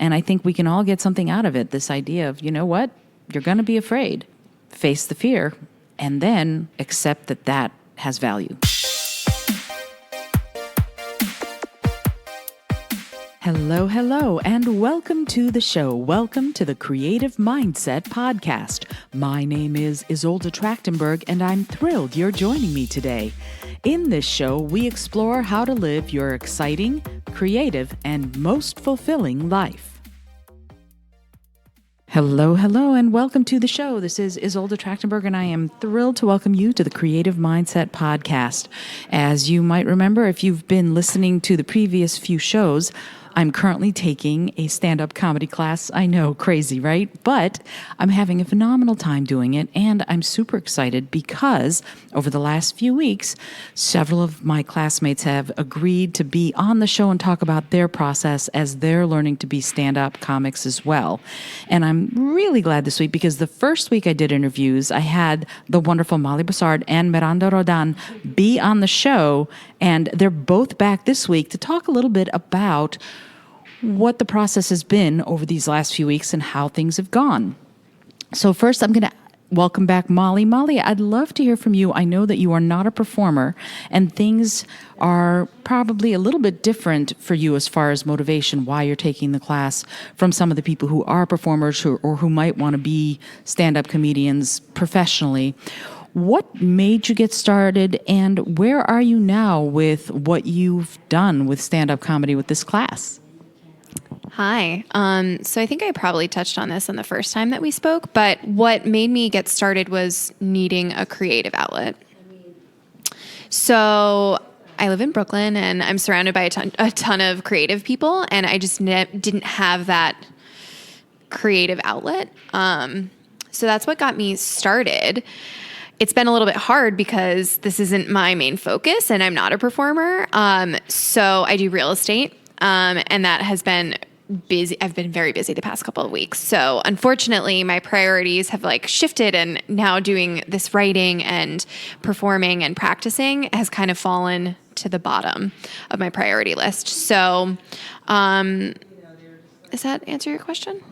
And I think we can all get something out of it. This idea of, you know what? You're going to be afraid. Face the fear and then accept that that has value. Hello, hello, and welcome to the show. Welcome to the Creative Mindset Podcast. My name is Isolde Trachtenberg, and I'm thrilled you're joining me today. In this show, we explore how to live your exciting, creative, and most fulfilling life. Hello, hello, and welcome to the show. This is Isolde Trachtenberg, and I am thrilled to welcome you to the Creative Mindset Podcast. As you might remember, if you've been listening to the previous few shows, I'm currently taking a stand-up comedy class. I know, crazy, right? But I'm having a phenomenal time doing it, and I'm super excited because over the last few weeks, several of my classmates have agreed to be on the show and talk about their process as they're learning to be stand-up comics as well. And I'm really glad this week because the first week I did interviews, I had the wonderful Molly Bossardt and Miranda Roldán be on the show, and they're both back this week to talk a little bit about what the process has been over these last few weeks and how things have gone. So first, I'm going to welcome back Molly. Molly, I'd love to hear from you. I know that you are not a performer, and things are probably a little bit different for you as far as motivation, why you're taking the class, from some of the people who are performers or who might want to be stand-up comedians professionally. What made you get started, and where are you now with what you've done with stand-up comedy with this class? Hi. So I think I probably touched on this on the first time that we spoke, but what made me get started was needing a creative outlet. So I live in Brooklyn and I'm surrounded by a ton of creative people, and I just didn't have that creative outlet. So that's what got me started. It's been a little bit hard because this isn't my main focus and I'm not a performer. So I do real estate. And that has been busy. I've been very busy the past couple of weeks. So unfortunately, my priorities have shifted, and now doing this writing and performing and practicing has kind of fallen to the bottom of my priority list. So, does that answer your question?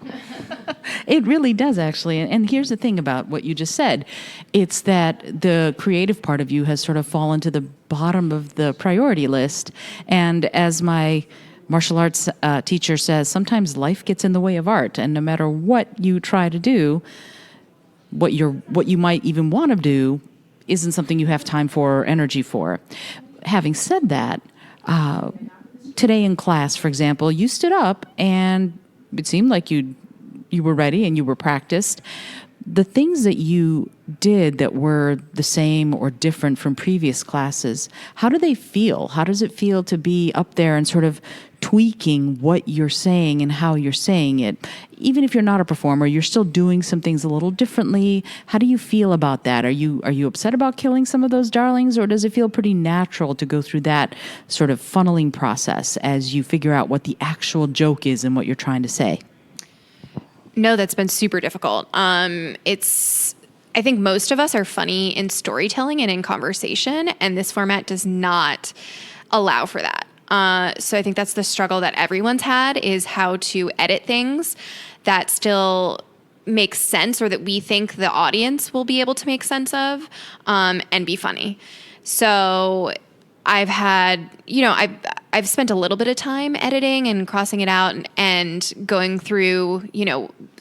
It really does, actually. And here's the thing about what you just said. It's that the creative part of you has sort of fallen to the bottom of the priority list. And as my martial arts teacher says, sometimes life gets in the way of art. And no matter what you try to do, what you might even want to do isn't something you have time for or energy for. Having said that, today in class, for example, you stood up and it seemed like you were ready and you were practiced. The things that you did that were the same or different from previous classes, how do they feel? How does it feel to be up there and sort of tweaking what you're saying and how you're saying it? Even if you're not a performer, you're still doing some things a little differently. How do you feel about that? Are you upset about killing some of those darlings, or does it feel pretty natural to go through that sort of funneling process as you figure out what the actual joke is and what you're trying to say? No, that's been super difficult. I think most of us are funny in storytelling and in conversation, and this format does not allow for that. So I think that's the struggle that everyone's had, is how to edit things that still make sense, or that we think the audience will be able to make sense of, and be funny. So I've had, I've spent a little bit of time editing and crossing it out and going through,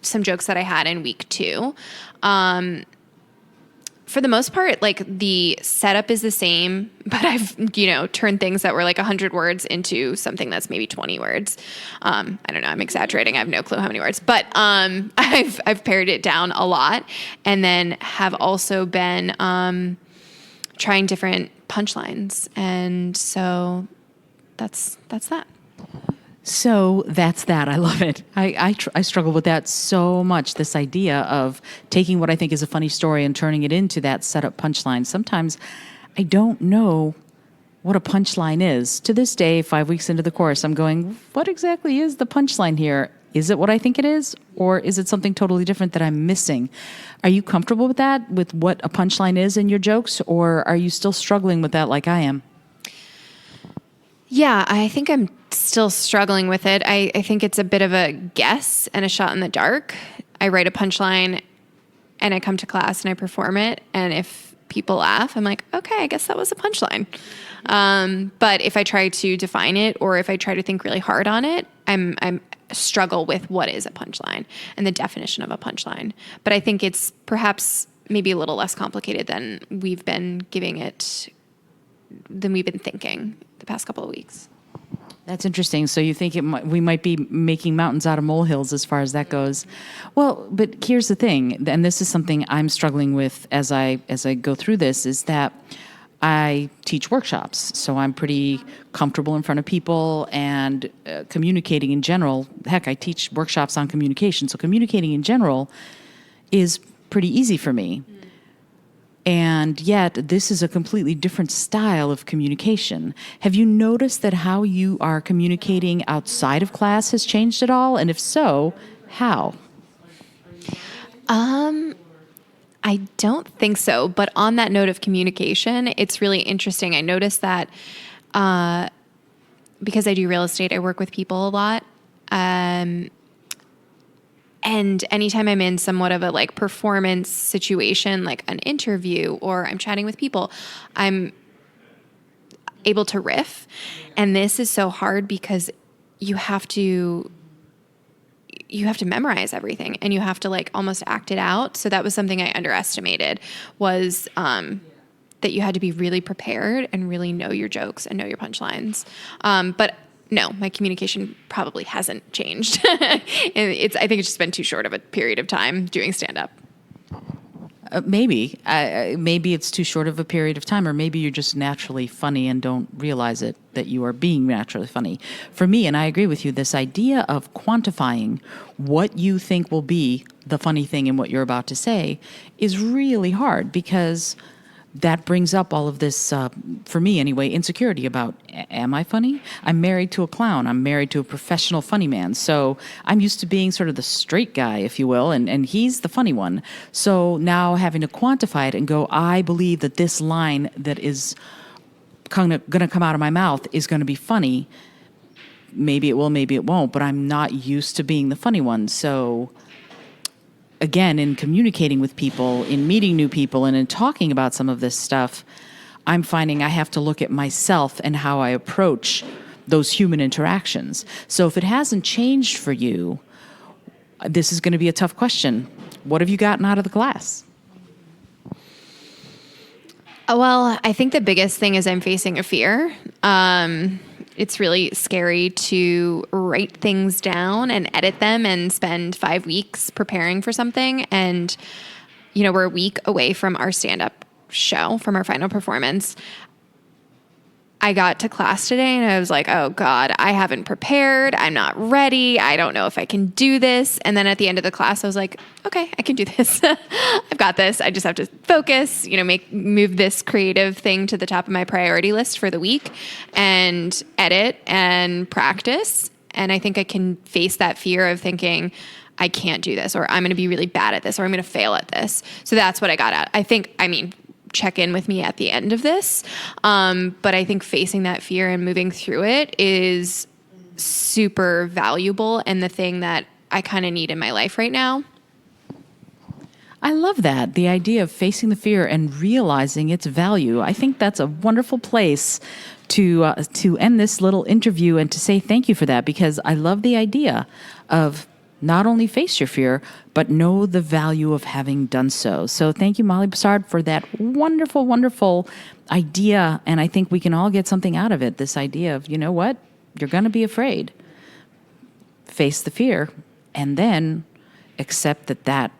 some jokes that I had in week 2. For the most part, the setup is the same, but I've, turned things that were 100 words into something that's maybe 20 words. I don't know. I'm exaggerating. I have no clue how many words, but I've pared it down a lot, and then have also been trying different punchlines, and so that's that. So that's that. I love it. I struggle with that so much, this idea of taking what I think is a funny story and turning it into that setup punchline. Sometimes I don't know what a punchline is. To this day, 5 weeks into the course, I'm going, what exactly is the punchline here? Is it what I think it is, or is it something totally different that I'm missing? Are you comfortable with that, with what a punchline is in your jokes, or are you still struggling with that like I am? Yeah, I think I'm still struggling with it. I think it's a bit of a guess and a shot in the dark. I write a punchline and I come to class and I perform it. And if people laugh, I'm like, okay, I guess that was a punchline. But if I try to define it or if I try to think really hard on it, I'm struggle with what is a punchline and the definition of a punchline. But I think it's perhaps maybe a little less complicated than we've been thinking the past couple of weeks. That's interesting. So you think we might be making mountains out of molehills as far as that goes. Well, but here's the thing, and this is something I'm struggling with as I go through this, is that I teach workshops, so I'm pretty comfortable in front of people and communicating in general. Heck, I teach workshops on communication, so communicating in general is pretty easy for me. And yet, this is a completely different style of communication. Have you noticed that how you are communicating outside of class has changed at all? And if so, how? I don't think so. But on that note of communication, it's really interesting. I noticed that because I do real estate, I work with people a lot. And anytime I'm in somewhat of a like performance situation, like an interview or I'm chatting with people, I'm able to riff. And this is so hard because you have to memorize everything and you have to like almost act it out. So that was something I underestimated was that you had to be really prepared and really know your jokes and know your punchlines. But no, my communication probably hasn't changed. I think it's just been too short of a period of time doing stand-up. Maybe it's too short of a period of time, or maybe you're just naturally funny and don't realize it, that you are being naturally funny. For me, and I agree with you, this idea of quantifying what you think will be the funny thing in what you're about to say is really hard, because that brings up all of this, for me anyway, insecurity about, am I funny? I'm married to a clown. I'm married to a professional funny man. So I'm used to being sort of the straight guy, if you will, and he's the funny one. So now having to quantify it and go, I believe that this line that is going to come out of my mouth is going to be funny. Maybe it will, maybe it won't, but I'm not used to being the funny one. So again, in communicating with people, in meeting new people, and in talking about some of this stuff, I'm finding I have to look at myself and how I approach those human interactions. So if it hasn't changed for you, this is going to be a tough question. What have you gotten out of the class? Well, I think the biggest thing is I'm facing a fear. It's really scary to write things down and edit them and spend 5 weeks preparing for something. And, we're a week away from our stand-up show, from our final performance. I got to class today and I was like, oh God, I haven't prepared. I'm not ready. I don't know if I can do this. And then at the end of the class, I was like, okay, I can do this. I've got this. I just have to focus, move this creative thing to the top of my priority list for the week and edit and practice. And I think I can face that fear of thinking, I can't do this, or I'm going to be really bad at this, or I'm going to fail at this. So that's what I got at. Check in with me at the end of this. But I think facing that fear and moving through it is super valuable and the thing that I kind of need in my life right now. I love that. The idea of facing the fear and realizing its value. I think that's a wonderful place to end this little interview and to say thank you for that, because I love the idea of not only face your fear, but know the value of having done so. So thank you, Molly Bossardt, for that wonderful, wonderful idea. And I think we can all get something out of it. This idea of, you know what? You're going to be afraid. Face the fear and then accept that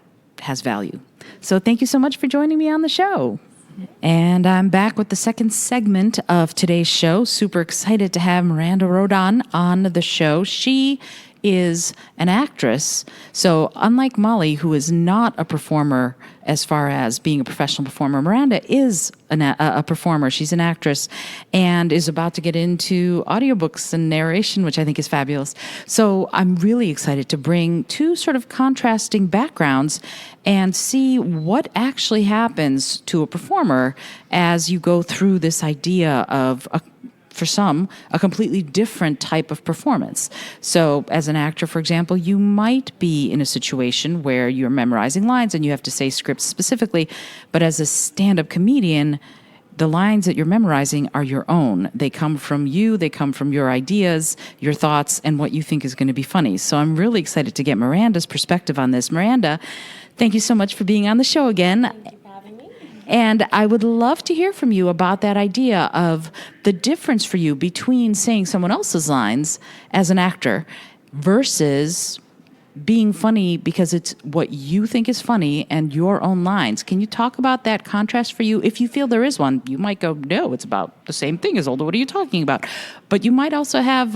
has value. So thank you so much for joining me on the show. And I'm back with the second segment of today's show. Super excited to have Miranda Roldán on the show. She is an actress. So unlike Molly, who is not a performer as far as being a professional performer, Miranda is a performer. She's an actress and is about to get into audiobooks and narration, which I think is fabulous. So I'm really excited to bring two sort of contrasting backgrounds and see what actually happens to a performer as you go through this idea of for some, a completely different type of performance. So as an actor, for example, you might be in a situation where you're memorizing lines and you have to say scripts specifically, but as a stand-up comedian, the lines that you're memorizing are your own. They come from you, they come from your ideas, your thoughts, and what you think is going to be funny. So I'm really excited to get Miranda's perspective on this. Miranda, thank you so much for being on the show again. Thank you for having me. And I would love to hear from you about that idea of the difference for you between saying someone else's lines as an actor versus being funny because it's what you think is funny and your own lines. Can you talk about that contrast for you? If you feel there is one, you might go, no, it's about the same thing, Isolde. What are you talking about? But you might also have,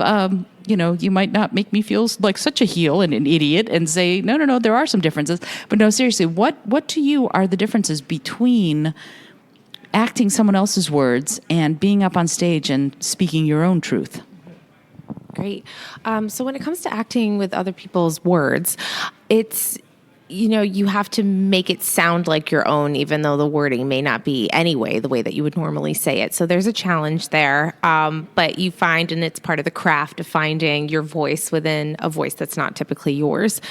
you might not make me feel like such a heel and an idiot and say, no, there are some differences. But no, seriously, what to you are the differences between acting someone else's words and being up on stage and speaking your own truth? Great. So when it comes to acting with other people's words, it's, you have to make it sound like your own, even though the wording may not be anyway the way that you would normally say it. So there's a challenge there. But you find, and it's part of the craft of finding your voice within a voice that's not typically yours.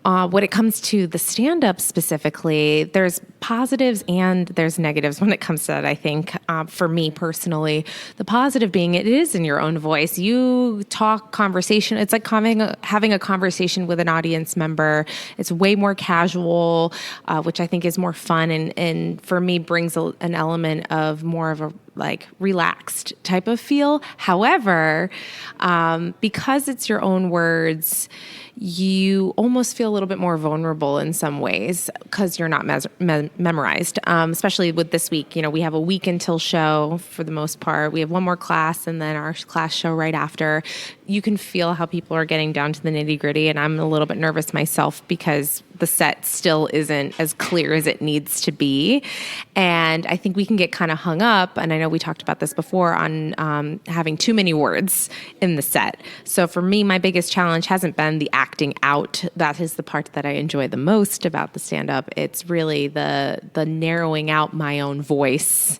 When it comes to the stand-up specifically, there's positives and there's negatives when it comes to that, I think. For me personally, the positive being it is in your own voice. You talk conversation. It's like having a conversation with an audience member. It's way more casual, which I think is more fun and for me brings an element of more of a relaxed type of feel. However, because it's your own words, you almost feel a little bit more vulnerable in some ways because you're not memorized, especially with this week. We have a week until show for the most part. We have one more class and then our class show right after. You can feel how people are getting down to the nitty gritty, and I'm a little bit nervous myself because the set still isn't as clear as it needs to be. And I think we can get kind of hung up, and I know we talked about this before, on having too many words in the set. So for me, my biggest challenge hasn't been the acting out. That is the part that I enjoy the most about the stand-up. It's really the narrowing out my own voice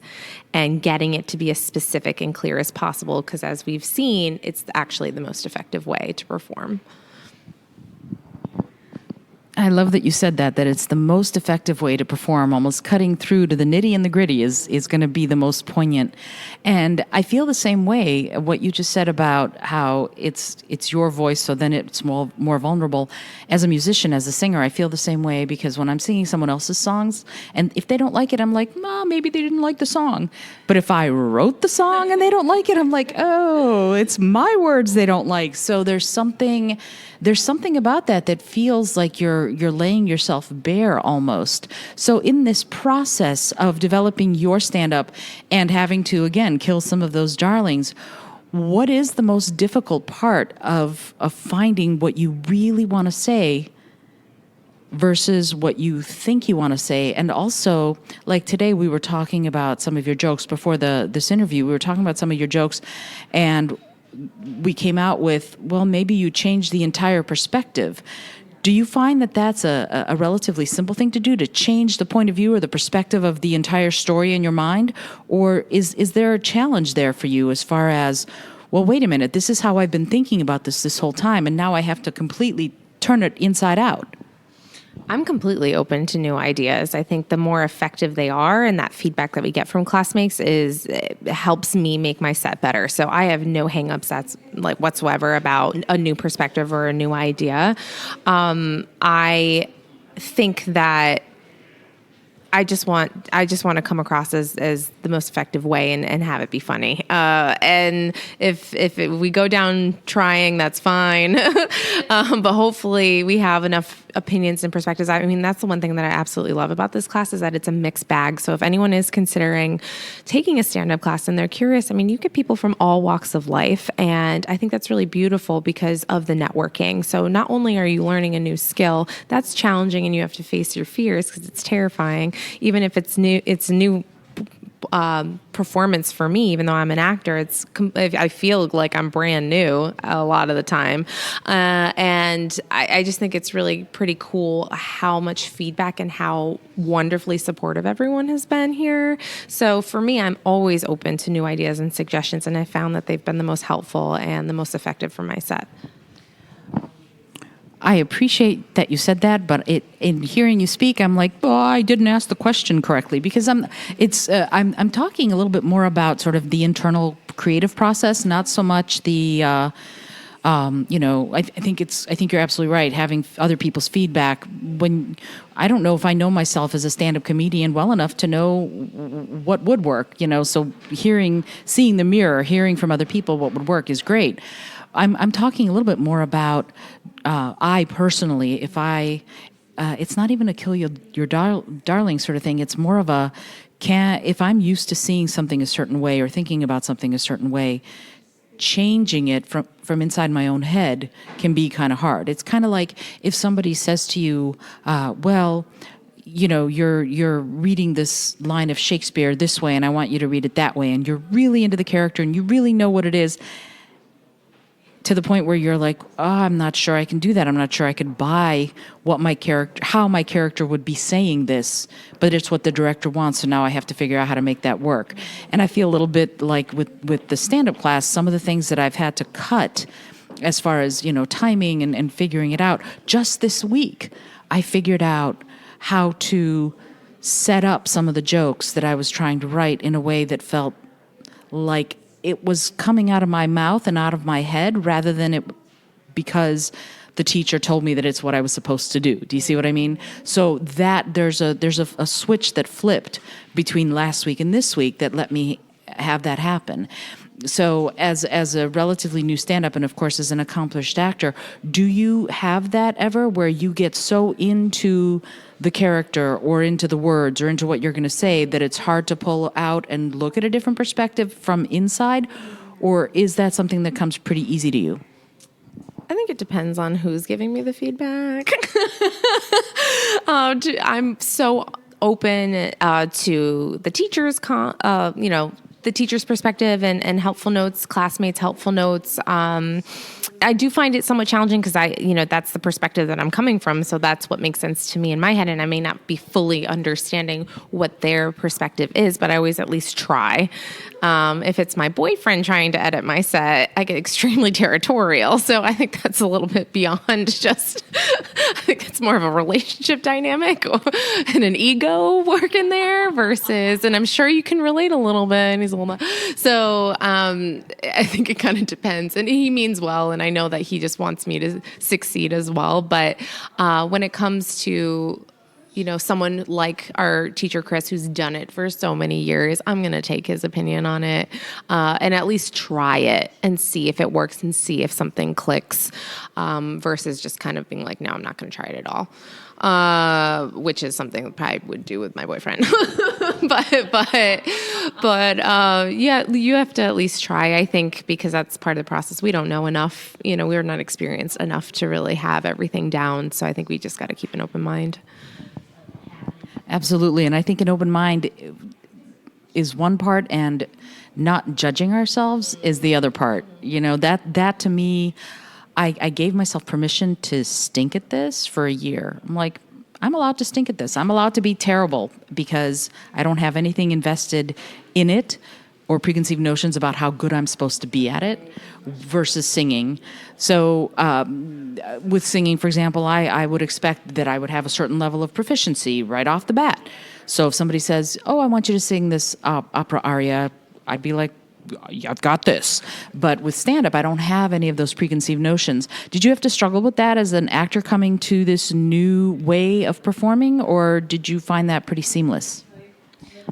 and getting it to be as specific and clear as possible, because as we've seen, it's actually the most effective way to perform. I love that you said that it's the most effective way to perform. Almost cutting through to the nitty and the gritty is going to be the most poignant. And I feel the same way, what you just said about how it's your voice, so then it's more vulnerable. As a musician, as a singer, I feel the same way, because when I'm singing someone else's songs, and if they don't like it, I'm like, maybe they didn't like the song. But if I wrote the song and they don't like it, I'm like, oh, it's my words they don't like. So there's something about that feels like you're laying yourself bare almost. So in this process of developing your stand-up and having to, again, kill some of those darlings, what is the most difficult part of finding what you really want to say versus what you think you want to say? And also, like today, we were talking about some of your jokes before this interview. We were talking about some of your jokes, and we came out with, well, maybe you change the entire perspective. Do you find that that's a relatively simple thing to do, to change the point of view or the perspective of the entire story in your mind? Or is there a challenge there for you as far as, well, wait a minute, this is how I've been thinking about this whole time, and now I have to completely turn it inside out? I'm completely open to new ideas. I think the more effective they are, and that feedback that we get from classmates it helps me make my set better. So I have no hangups whatsoever about a new perspective or a new idea. I think that I just want to come across as the most effective way and have it be funny. And if we go down trying, that's fine. But hopefully we have enough opinions and perspectives. I mean, that's the one thing that I absolutely love about this class, is that it's a mixed bag. So if anyone is considering taking a stand-up class and they're curious, I mean, you get people from all walks of life. And I think that's really beautiful because of the networking. So not only are you learning a new skill, that's challenging and you have to face your fears because it's terrifying. Even if it's new performance for me, even though I'm an actor. I feel like I'm brand new a lot of the time. And I just think it's really pretty cool how much feedback and how wonderfully supportive everyone has been here. So for me, I'm always open to new ideas and suggestions, and I found that they've been the most helpful and the most effective for my set. I appreciate that you said that, but in hearing you speak, I'm like, oh, I didn't ask the question correctly, because I'm talking a little bit more about sort of the internal creative process, not so much the, I think you're absolutely right. Having other people's feedback, when I don't know if I know myself as a stand-up comedian well enough to know what would work, so seeing the mirror, hearing from other people what would work is great. I'm talking a little bit more about I personally, it's not even a kill your darling sort of thing. It's more of a if I'm used to seeing something a certain way or thinking about something a certain way, changing it from inside my own head can be kind of hard. It's kind of like if somebody says to you, you're reading this line of Shakespeare this way and I want you to read it that way, and you're really into the character and you really know what it is, to the point where you're like, oh, I'm not sure I can do that. I'm not sure I could buy how my character would be saying this, but it's what the director wants. So now I have to figure out how to make that work. And I feel a little bit like with the stand-up class, some of the things that I've had to cut as far as, timing and figuring it out. Just this week, I figured out how to set up some of the jokes that I was trying to write in a way that felt like it was coming out of my mouth and out of my head rather than it because the teacher told me that it's what I was supposed to do. Do you see what I mean? So that there's a switch that flipped between last week and this week that let me have that happen. So as a relatively new stand-up and, of course, as an accomplished actor, do you have that ever where you get so into the character or into the words or into what you're going to say that it's hard to pull out and look at a different perspective from inside? Or is that something that comes pretty easy to you? I think it depends on who's giving me the feedback. I'm so open to the teacher's the teacher's perspective and helpful notes, classmates' helpful notes. I do find it somewhat challenging because that's the perspective that I'm coming from. So that's what makes sense to me in my head. And I may not be fully understanding what their perspective is, but I always at least try. If it's my boyfriend trying to edit my set, I get extremely territorial. So I think that's a little bit beyond just, I think it's more of a relationship dynamic and an ego working there versus, and I'm sure you can relate a little bit. And he's a little, so I think it kind of depends. And he means well, and I know that he just wants me to succeed as well. But when it comes to someone like our teacher, Chris, who's done it for so many years, I'm going to take his opinion on it and at least try it and see if it works and see if something clicks versus just kind of being like, no, I'm not going to try it at all, which is something I probably would do with my boyfriend. but yeah, you have to at least try, I think, because that's part of the process. We don't know enough. We're not experienced enough to really have everything down. So I think we just got to keep an open mind. Absolutely. And I think an open mind is one part and not judging ourselves is the other part. That to me, I gave myself permission to stink at this for a year. I'm like, I'm allowed to stink at this. I'm allowed to be terrible because I don't have anything invested in it or preconceived notions about how good I'm supposed to be at it versus singing. So with singing, for example, I would expect that I would have a certain level of proficiency right off the bat. So if somebody says, oh, I want you to sing this opera aria, I'd be like, I've got this. But with stand-up, I don't have any of those preconceived notions. Did you have to struggle with that as an actor coming to this new way of performing, or did you find that pretty seamless?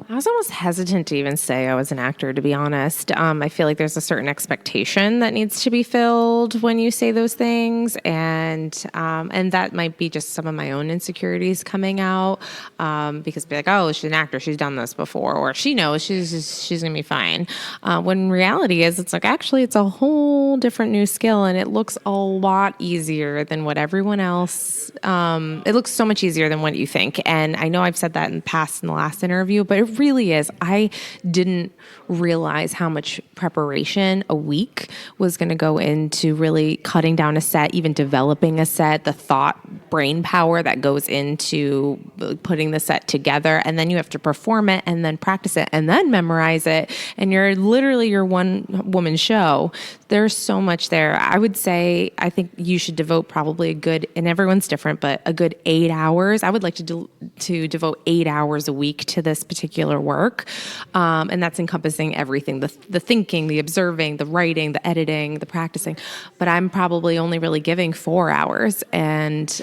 I was almost hesitant to even say I was an actor, to be honest. I feel like there's a certain expectation that needs to be filled when you say those things, and that might be just some of my own insecurities coming out because be like, oh, she's an actor, she's done this before, or she knows she's gonna be fine. When reality is, it's like actually it's a whole different new skill, and it looks a lot easier than what everyone else. It looks so much easier than what you think, and I know I've said that in the past in the last interview, but it It really is. I didn't realize how much preparation a week was going to go into really cutting down a set, even developing a set, the brain power that goes into putting the set together. And then you have to perform it and then practice it and then memorize it. And you're literally your one woman show. There's so much there. I would say, I think you should devote probably a good, and everyone's different, but a good 8 hours. I would like to devote 8 hours a week to this particular work. And that's encompassing everything, the thinking, the observing, the writing, the editing, the practicing. But I'm probably only really giving 4 hours. And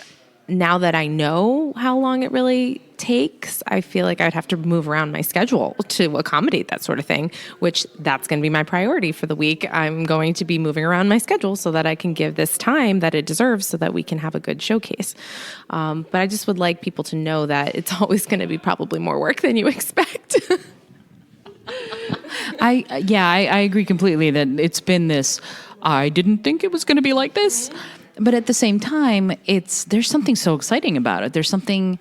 now that I know how long it really takes, I feel like I'd have to move around my schedule to accommodate that sort of thing, which that's going to be my priority for the week. I'm going to be moving around my schedule so that I can give this time that it deserves so that we can have a good showcase. But I just would like people to know that it's always going to be probably more work than you expect. I agree completely that it's been this, I didn't think it was going to be like this. But at the same time, there's something so exciting about it. There's something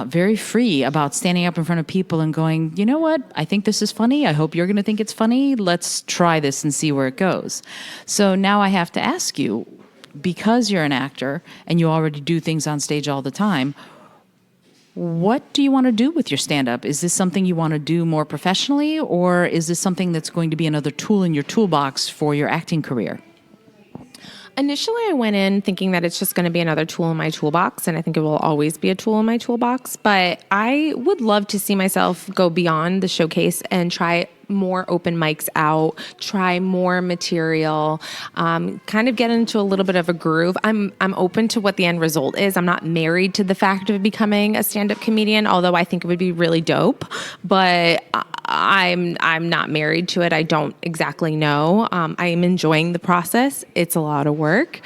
very free about standing up in front of people and going, you know what? I think this is funny. I hope you're going to think it's funny. Let's try this and see where it goes. So now I have to ask you, because you're an actor and you already do things on stage all the time, what do you want to do with your stand-up? Is this something you want to do more professionally, or is this something that's going to be another tool in your toolbox for your acting career? Initially, I went in thinking that it's just going to be another tool in my toolbox, and I think it will always be a tool in my toolbox. But I would love to see myself go beyond the showcase and try more open mics out, try more material, kind of get into a little bit of a groove. I'm open to what the end result is. I'm not married to the fact of becoming a stand-up comedian, although I think it would be really dope. But I'm not married to it. I don't exactly know. I am enjoying the process. It's a lot of work.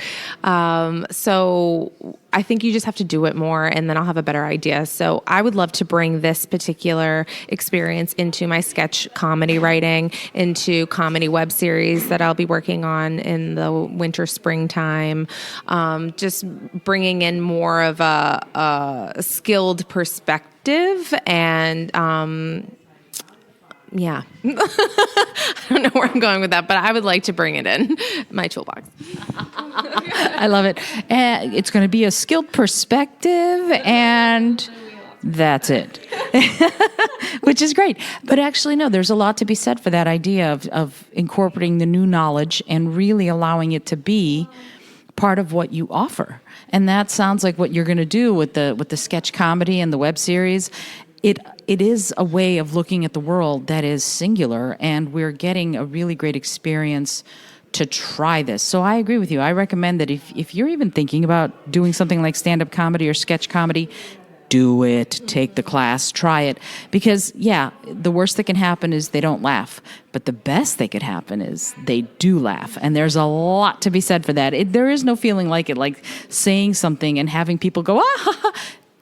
So I think you just have to do it more, and then I'll have a better idea. So I would love to bring this particular experience into my sketch comedy writing, into comedy web series that I'll be working on in the winter, springtime. Just bringing in more of a skilled perspective and, yeah. I don't know where I'm going with that, but I would like to bring it in my toolbox. I love it. It's going to be a skilled perspective, and that's it. Which is great. But actually, no, there's a lot to be said for that idea of incorporating the new knowledge and really allowing it to be part of what you offer. And that sounds like what you're going to do with the sketch comedy and the web series. It is a way of looking at the world that is singular, and we're getting a really great experience to try this. So I agree with you. I recommend that if you're even thinking about doing something like stand-up comedy or sketch comedy, do it, take the class, try it. Because, yeah, the worst that can happen is they don't laugh. But the best that could happen is they do laugh. And there's a lot to be said for that. There is no feeling like it, like saying something and having people go, ah, ha, ha.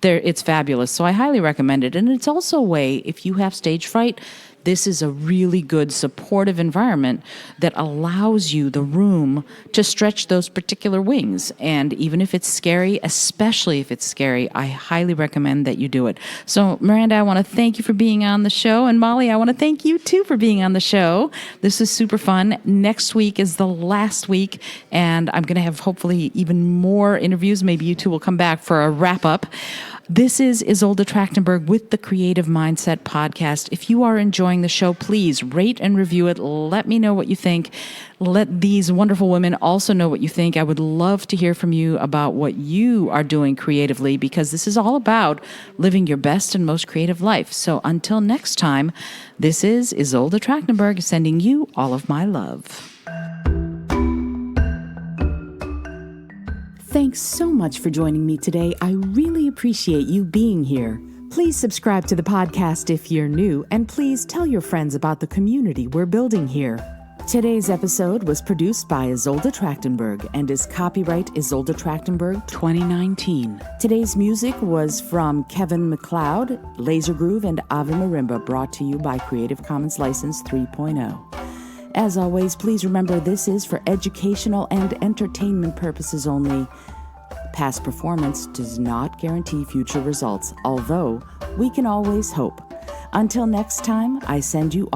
It's fabulous. So I highly recommend it. And it's also a way, if you have stage fright, this is a really good supportive environment that allows you the room to stretch those particular wings. And even if it's scary, especially if it's scary, I highly recommend that you do it. So Miranda, I want to thank you for being on the show. And Molly, I want to thank you too for being on the show. This is super fun. Next week is the last week, and I'm going to have hopefully even more interviews. Maybe you two will come back for a wrap up. This is Isolde Trachtenberg with the Creative Mindset Podcast. If you are enjoying the show, please rate and review it. Let me know what you think. Let these wonderful women also know what you think. I would love to hear from you about what you are doing creatively, because this is all about living your best and most creative life. So until next time, this is Isolde Trachtenberg sending you all of my love. Thanks so much for joining me today. I really appreciate you being here. Please subscribe to the podcast if you're new, and please tell your friends about the community we're building here. Today's episode was produced by Isolde Trachtenberg and is copyright Isolde Trachtenberg 2019. Today's music was from Kevin MacLeod, Laser Groove, and Ave Marimba, brought to you by Creative Commons License 3.0. As always, please remember this is for educational and entertainment purposes only. Past performance does not guarantee future results, although we can always hope. Until next time, I send you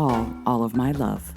all of my love.